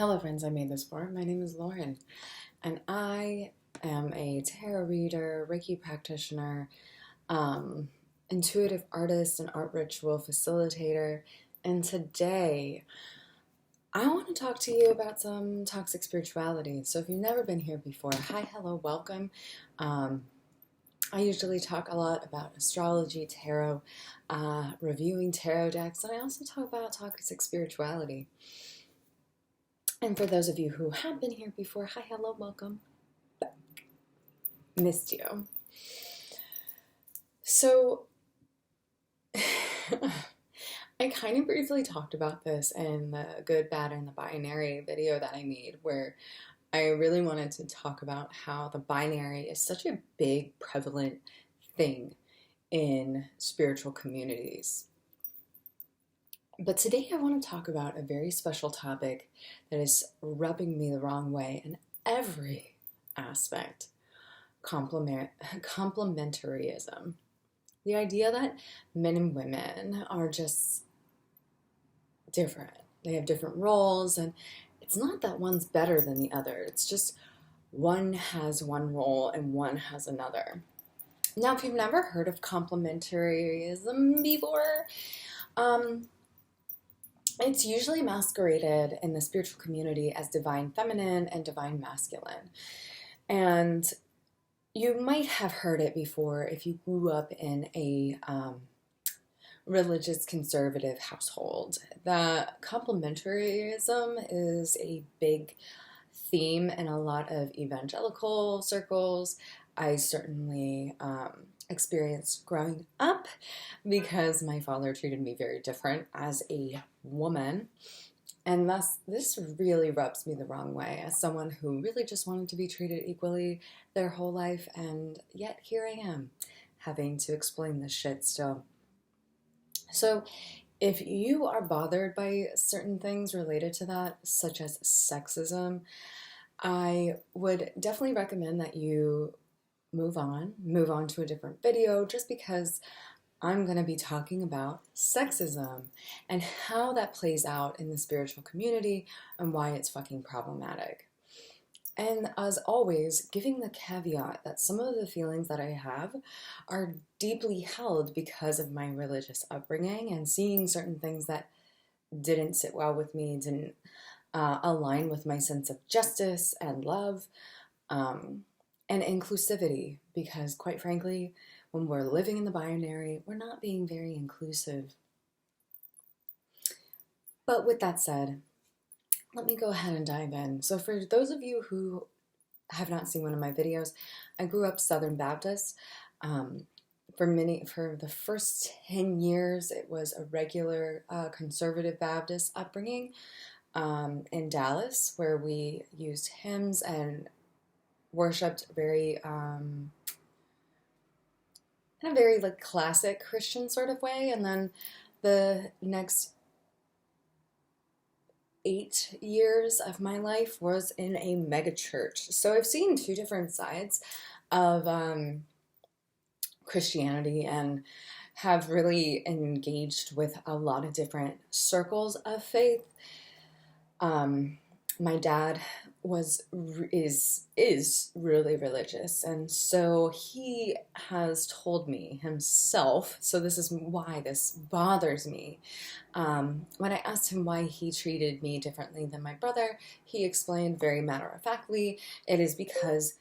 Hello friends, I made this for. My name is Lauren, and I am a tarot reader, Reiki practitioner, intuitive artist, and art ritual facilitator. And today, I want to talk to you about some toxic spirituality. So if you've never been here before, hi, hello, welcome. I usually talk a lot about astrology, tarot, reviewing tarot decks, and I also talk about toxic spirituality. And for those of you who have been here before, hi, hello, welcome back. Missed you. So, I kind of briefly talked about this in the good, bad, and the binary video that I made, where I really wanted to talk about how the binary is such a big, prevalent thing in spiritual communities. But today I want to talk about a very special topic that is rubbing me the wrong way in every aspect: complementarism. The idea that men and women are just different. They have different roles, and it's not that one's better than the other. It's just one has one role and one has another. Now, if you've never heard of complementarism before, it's usually masqueraded in the spiritual community as divine feminine and divine masculine. And you might have heard it before if you grew up in a religious conservative household. That complementarism is a big theme in a lot of evangelical circles. I certainly experienced growing up because my father treated me very different as a woman, and thus this really rubs me the wrong way as someone who really just wanted to be treated equally their whole life, and yet here I am having to explain this shit still. So if you are bothered by certain things related to that, such as sexism, I would definitely recommend that you move on to a different video, just because I'm going to be talking about sexism and how that plays out in the spiritual community and why it's fucking problematic. And as always, giving the caveat that some of the feelings that I have are deeply held because of my religious upbringing and seeing certain things that didn't sit well with me, didn't align with my sense of justice and love. And inclusivity, because quite frankly, when we're living in the binary, we're not being very inclusive. But with that said, let me go ahead and dive in. So for those of you who have not seen one of my videos, I grew up Southern Baptist. For the first 10 years, it was a regular conservative Baptist upbringing in Dallas, where we used hymns and worshipped very in a very like classic Christian sort of way. And then the next 8 years of my life was in a mega church. So I've seen two different sides of Christianity and have really engaged with a lot of different circles of faith. My dad is really religious, and so he has told me himself, so this is why this bothers me. When I asked him why he treated me differently than my brother, he explained very matter-of-factly, it is because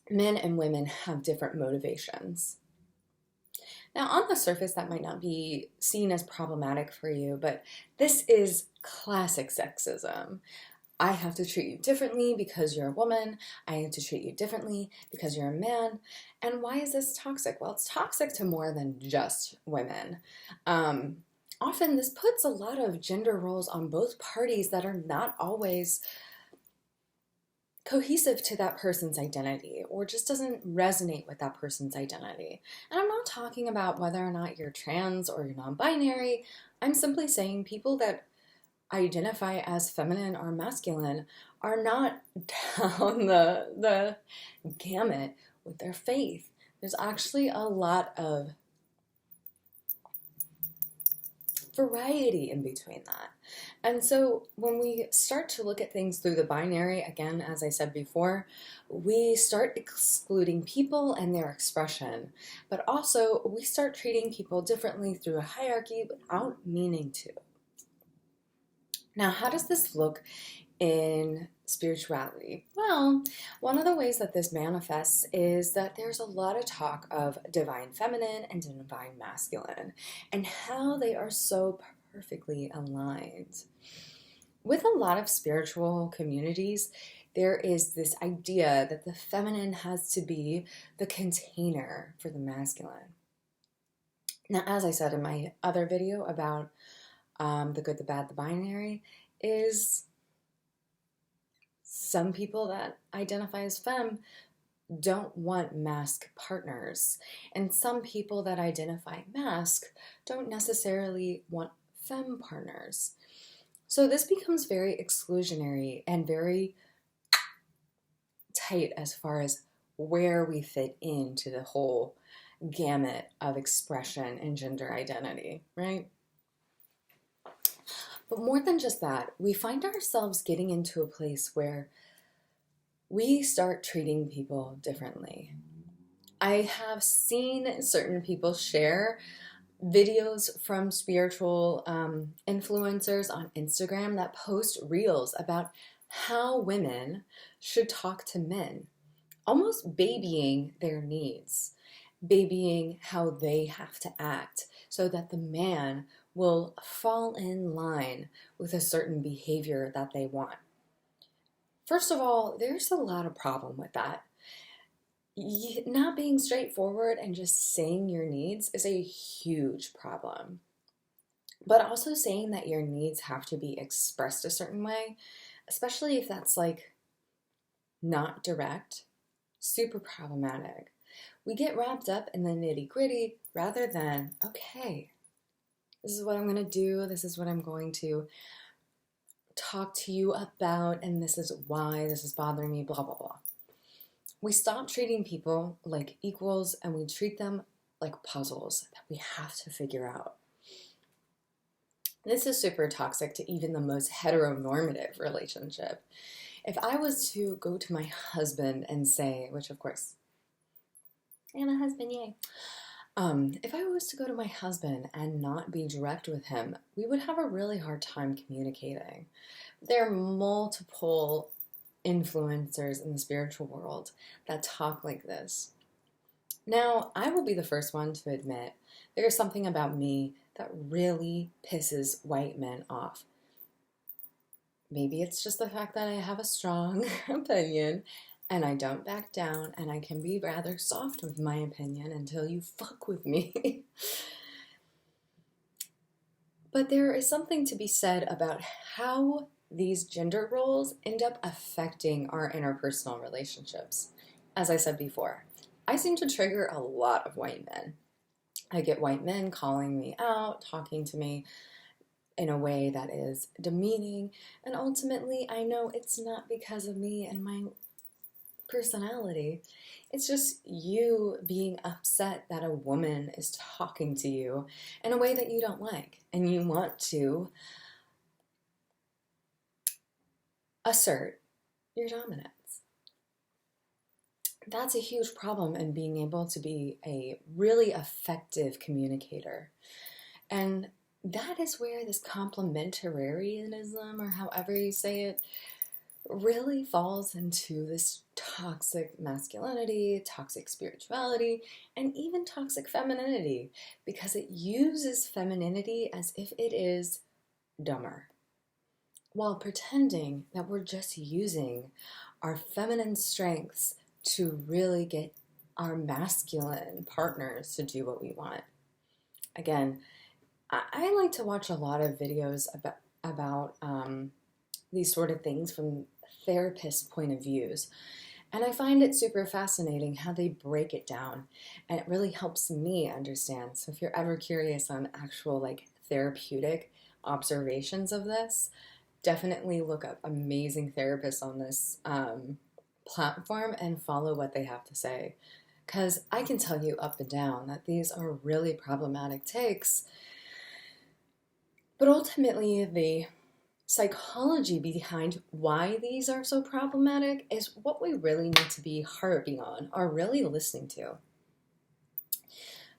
men and women have different motivations. Now, on the surface, that might not be seen as problematic for you, but this is classic sexism. I have to treat you differently because you're a woman. I have to treat you differently because you're a man. And why is this toxic? Well, it's toxic to more than just women. Often this puts a lot of gender roles on both parties that are not always cohesive to that person's identity, or just doesn't resonate with that person's identity. And I'm not talking about whether or not you're trans or you're non-binary. I'm simply saying people that identify as feminine or masculine are not down the gamut with their faith. There's actually a lot of variety in between that. And so when we start to look at things through the binary, again, as I said before, we start excluding people and their expression, but also we start treating people differently through a hierarchy without meaning to. Now, how does this look in spirituality? Well, one of the ways that this manifests is that there's a lot of talk of divine feminine and divine masculine and how they are so perfectly aligned. With a lot of spiritual communities, there is this idea that the feminine has to be the container for the masculine. Now, as I said in my other video about the good, the bad, the binary, is some people that identify as femme don't want masc partners, and some people that identify masc don't necessarily want femme partners. So this becomes very exclusionary and very tight as far as where we fit into the whole gamut of expression and gender identity, right? But more than just that, we find ourselves getting into a place where we start treating people differently. I have seen certain people share videos from spiritual influencers on Instagram that post reels about how women should talk to men, almost babying their needs, babying how they have to act so that the man will fall in line with a certain behavior that they want. First of all, there's a lot of problem with that. Not being straightforward and just saying your needs is a huge problem. But also saying that your needs have to be expressed a certain way, especially if that's like not direct, super problematic. We get wrapped up in the nitty-gritty rather than, okay, this is what I'm going to do, this is what I'm going to talk to you about, and this is why this is bothering me, blah, blah, blah. We stop treating people like equals and we treat them like puzzles that we have to figure out. This is super toxic to even the most heteronormative relationship. If I was to go to my husband and say, which of course, and a husband, yay. If I was to go to my husband and not be direct with him, we would have a really hard time communicating. There are multiple influencers in the spiritual world that talk like this. Now, I will be the first one to admit there's something about me that really pisses white men off. Maybe it's just the fact that I have a strong opinion and I don't back down, and I can be rather soft with my opinion until you fuck with me. But there is something to be said about how these gender roles end up affecting our interpersonal relationships. As I said before, I seem to trigger a lot of white men. I get white men calling me out, talking to me in a way that is demeaning, and ultimately I know it's not because of me and my personality. It's just you being upset that a woman is talking to you in a way that you don't like, and you want to assert your dominance. That's a huge problem in being able to be a really effective communicator. And that is where this complementarianism, or however you say it, really falls into this toxic masculinity, toxic spirituality, and even toxic femininity, because it uses femininity as if it is dumber, while pretending that we're just using our feminine strengths to really get our masculine partners to do what we want. Again, I like to watch a lot of videos about these sort of things from therapists' point of views. And I find it super fascinating how they break it down, and it really helps me understand. So if you're ever curious on actual like therapeutic observations of this, definitely look up amazing therapists on this platform and follow what they have to say. Because I can tell you up and down that these are really problematic takes But ultimately, the psychology behind why these are so problematic is what we really need to be harping on or really listening to.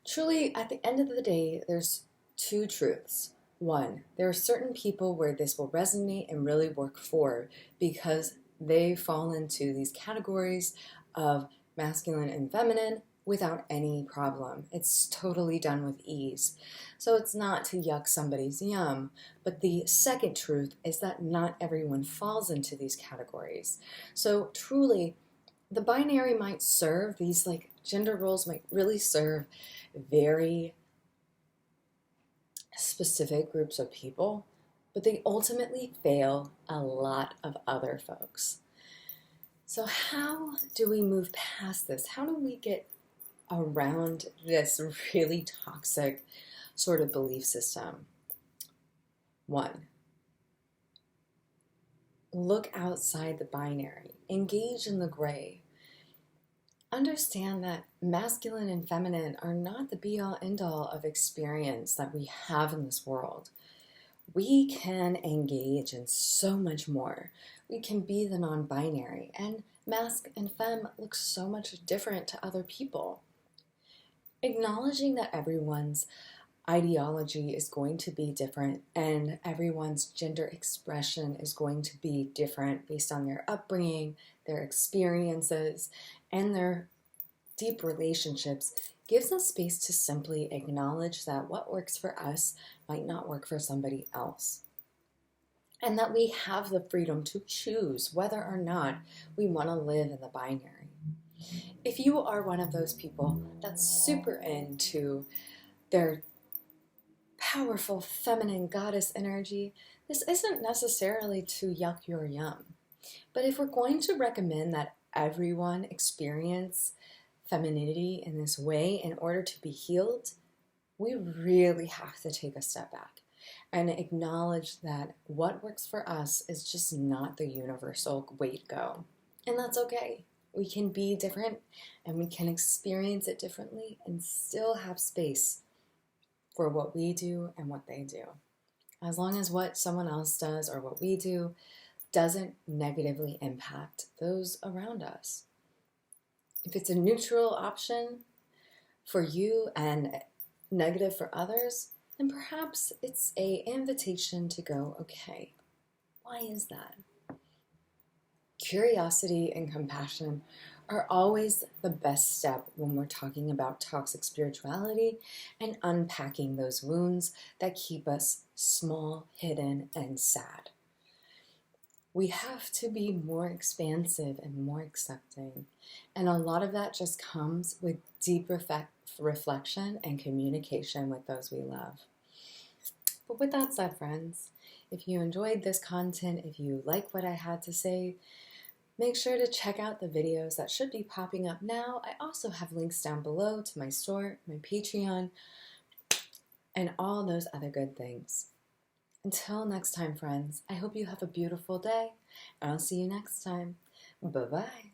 Truly, at the end of the day, there's two truths. One, there are certain people where this will resonate and really work for because they fall into these categories of masculine and feminine without any problem. It's totally done with ease. So it's not to yuck somebody's yum. But the second truth is that not everyone falls into these categories. So truly, the binary might serve, these like gender roles might really serve very specific groups of people, but they ultimately fail a lot of other folks. So how do we move past this? How do we get around this really toxic sort of belief system? One, look outside the binary, engage in the gray. Understand that masculine and feminine are not the be-all end-all of experience that we have in this world. We can engage in so much more. We can be the non-binary, and masc and femme look so much different to other people. Acknowledging that everyone's ideology is going to be different and everyone's gender expression is going to be different based on their upbringing, their experiences, and their deep relationships gives us space to simply acknowledge that what works for us might not work for somebody else. And that we have the freedom to choose whether or not we want to live in the binary. If you are one of those people that's super into their powerful feminine goddess energy, this isn't necessarily to yuck your yum. But if we're going to recommend that everyone experience femininity in this way in order to be healed, we really have to take a step back and acknowledge that what works for us is just not the universal way to go. And that's okay. We can be different and we can experience it differently and still have space for what we do and what they do. As long as what someone else does or what we do doesn't negatively impact those around us. If it's a neutral option for you and negative for others, then perhaps it's an invitation to go, okay, why is that? Curiosity and compassion are always the best step when we're talking about toxic spirituality and unpacking those wounds that keep us small, hidden, and sad. We have to be more expansive and more accepting. And a lot of that just comes with deep reflection and communication with those we love. But with that said, friends, if you enjoyed this content, if you like what I had to say, make sure to check out the videos that should be popping up now. I also have links down below to my store, my Patreon, and all those other good things. Until next time, friends, I hope you have a beautiful day, and I'll see you next time. Bye-bye.